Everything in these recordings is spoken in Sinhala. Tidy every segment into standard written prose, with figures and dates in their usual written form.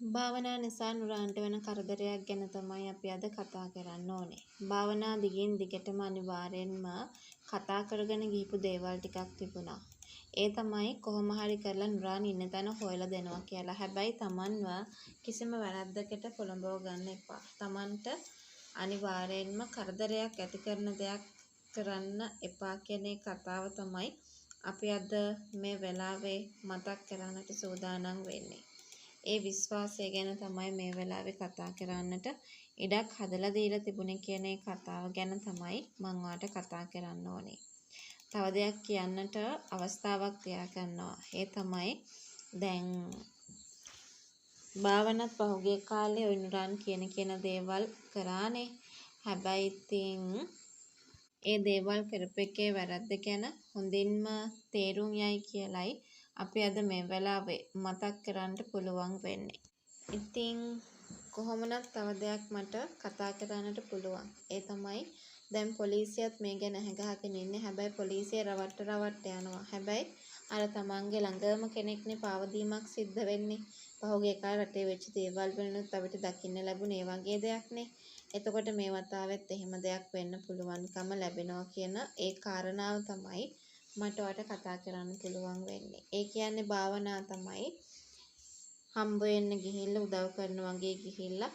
භාවනා නිසා නුරාන්ට වෙන කරදරයක් ගැන තමයි අපි අද කතා කරන්න ඕනේ. භාවනා දිගින් දිගටම අනිවාර්යෙන්ම කතා කරගෙන ගිහපු දේවල් ටිකක් තිබුණා. ඒ තමයි කොහොම හරි කරලා නුරාන් ඉන්න තැන හොයලා දෙනවා කියලා. හැබැයි Tamanව කිසිම වැරද්දකට පොළඹව ගන්න එපා. Tamanට අනිවාර්යෙන්ම කරදරයක් ඇති කරන දෙයක් කරන්න එපා කියන කතාව තමයි අපි අද මේ වෙලාවේ මතක් කරන්නට සූදානම් වෙන්නේ. ඒ විශ්වාසය ගැන තමයි මේ වෙලාවේ කතා කරන්නට ඉඩක් හදලා දීලා තිබුණේ කියන ඒ කතාව ගැන තමයි මම ඔයාලට කතා කරන්න ඕනේ. තව දෙයක් කියන්නට අවස්ථාවක් තියාගන්නවා. ඒ තමයි දැන් භාවනත් පහුගිය කාලේ ඔය නුරාන් කියන දේවල් කරානේ. හැබැයි ඉතින් ඒ දේවල් කරපු එකේ වැරද්ද ගැන හොඳින්ම තේරුම් යයි කියලයි අපි අද මේ වෙලාවේ මතක් කරන්න පුළුවන් වෙන්නේ. ඉතින් කොහොමනත් තව දෙයක් මට කතා කරන්නට පුළුවන්. ඒ තමයි දැන් පොලිසියත් මේ ගැන අහගහගෙන ඉන්නේ. හැබැයි පොලිසිය රවට්ට යනවා. හැබැයි අර තමන්ගේ ළඟම කෙනෙක්නේ පාවදීමක් සිද්ධ වෙන්නේ. පහුගිය කාලේ රටේ වෙච්ච දේවල් වලිනුත් අපිට දකින්න ලැබුණේ ඒ වගේ දෙයක්නේ. එතකොට මේ වතාවෙත් එහෙම දෙයක් වෙන්න පුළුවන්කම ලැබෙනවා කියන ඒ කාරණාව තමයි මට ඔයාලට කතා කරන්න පුළුවන් වෙන්නේ. ඒ කියන්නේ භාවනා තමයි හම්බ වෙන්න ගිහිල්ලා උදව් කරන වගේ ගිහිල්ලා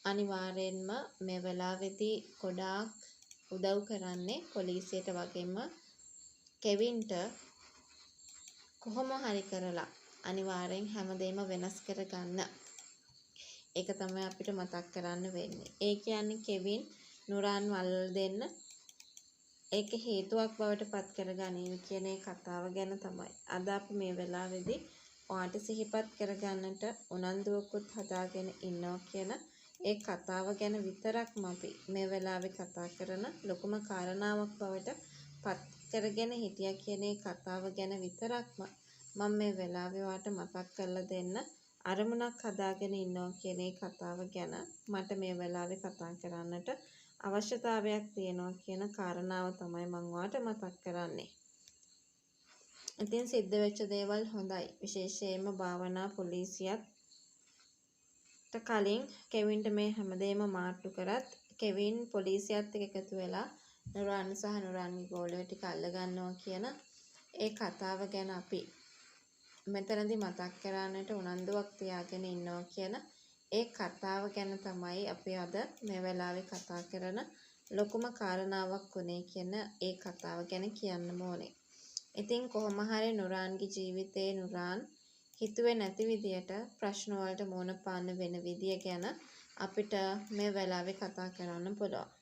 අනිවාර්යෙන්ම මේ වෙලාවේදී ගොඩාක් උදව් කරන්නේ පොලිසියට වගේම කෙවින්ට කොහොම හරි කරලා අනිවාර්යෙන් හැමදේම වෙනස් කරගන්න. ඒක තමයි අපිට මතක් කරන්න වෙන්නේ. ඒ කියන්නේ කෙවින් නුරාන් වල් දෙන්න ඒක හේතුවක් බවට පත් කරගනින් කියන ඒ කතාව ගැන තමයි අද අපි මේ වෙලාවේදී ඔයාලට සිහිපත් කරගන්නට උනන්දුවකුත් හදාගෙන ඉන්නවා කියන ඒ කතාව ගැන විතරක්ම අපි මේ වෙලාවේ කතා කරන ලොකුම කාරණාවක් බවට පත් කරගෙන හිටියා කියන ඒ කතාව ගැන විතරක්ම මම මේ වෙලාවේ ඔයාලට මතක් කරලා දෙන්න අරමුණක් හදාගෙන ඉන්නවා කියන ඒ කතාව ගැන මට මේ වෙලාවේ කතා කරන්නට අවශ්‍යතාවයක් තියෙනවා කියන කාරණාව තමයි මම ඔයාලට මතක් කරන්නේ. ඉතින් සිද්ධ වෙච්ච දේවල් හොඳයි. විශේෂයෙන්ම භාවනා පොලිසියත් කලින් කෙවින්ට මේ හැමදේම මාට්ටු කරත් කෙවින් පොලිසියත් එක්ක එකතු වෙලා නුරාන් සහ නුරාන්ගේ ගෝලයෝ ටික අල්ල ගන්නවා කියන ඒ කතාව ගැන අපි මෙතනදී මතක් කරන්නට උනන්දුවක් තියාගෙන ඉන්නවා කියන ඒ කතාව ගැන තමයි අපි අද මේ වෙලාවේ කතා කරන ලොකුම කාරණාවක් උනේ කියන ඒ කතාව ගැන කියන්න ඕනේ. ඉතින් කොහොම හරි නුරාන්ගේ ජීවිතේ නුරාන් හිතුවේ නැති විදියට ප්‍රශ්න වලට මුහුණ පාන්න වෙන විදිය ගැන අපිට මේ වෙලාවේ කතා කරන්න පුළුවන්.